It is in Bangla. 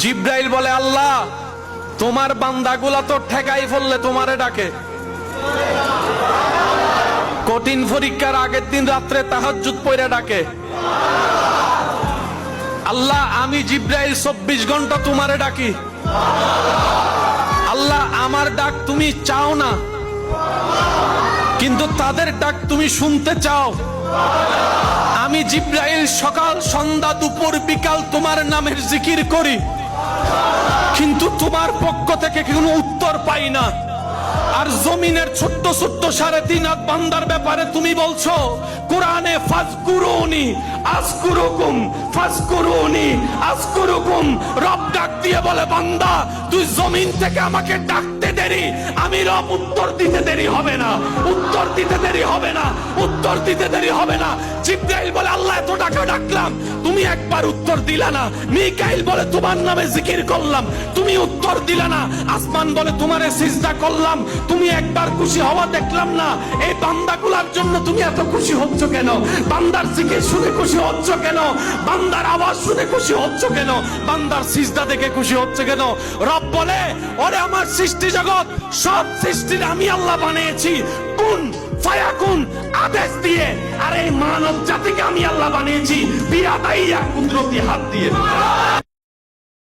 জিব্রাইল বলে, আল্লাহ তোমার বান্দাগুলা তো ঠেকাই ফেললে তোমারে ডাকে। কঠিন পরীক্ষার আগের দিন রাত্রে তাহাজ্জুদ পড়ে ডাকে। আল্লাহ আমি জিব্রাইল 24 ঘন্টা তোমারে ডাকি। আল্লাহ আমার ডাক তুমি চাও না, কিন্তু তাদের ডাক তুমি শুনতে চাও। আমি জিব্রাইল সকাল সন্ধ্যা দুপুর বিকাল তোমার নামের জিকির করি, কিন্তু তোমার পক্ষ থেকে কোনো উত্তর পাই না। আর জমিনের ছোট্ট ছোট্ট 3.5 লাখ বান্দার ব্যাপারে তুমি বলছো কোরআনে, ফাজকুরুনি আযকুরুকুম ফাজকুরুনি আযকুরুকুম। রব ডাক দিয়ে বলে, বান্দা তুই জমিন থেকে আমাকে ডাকতে দেরি, আমি রব উত্তর দিতে দেরি হবে না, উত্তর দিতে দেরি হবে না, উত্তর দিতে দেরি হবে না। জিব্রাইল বলে, আল্লাহ এত টাকা ডাকলাম তুমি একবার উত্তর দিলা না। মিকাইল বলে, তোমার নামে জিকির করলাম তুমি উত্তর দিলা না। আসমান বলে, তোমারে সিজদা করলাম তুমি একবার খুশি হওয়া দেখলাম না। এই বান্দাগুলোর জন্য তুমি এত খুশি হচ্ছ কেন? বান্দার জিকির শুনে খুশি হচ্ছ কেন? বান্দার আওয়াজ শুনে খুশি হচ্ছ কেন? বান্দার সিজদা দেখে খুশি হচ্ছে কেন? রব বলে, ওরে আমার সৃষ্টি জগৎ সব সৃষ্টির আমি আল্লাহ বানিয়েছি কুন ফায়াকুন আদেশ দিয়ে। আর এই মানব জাতিকে আমি আল্লাহ বানিয়েছি বিয়াদাইয়া কুদরতি হাত দিয়ে।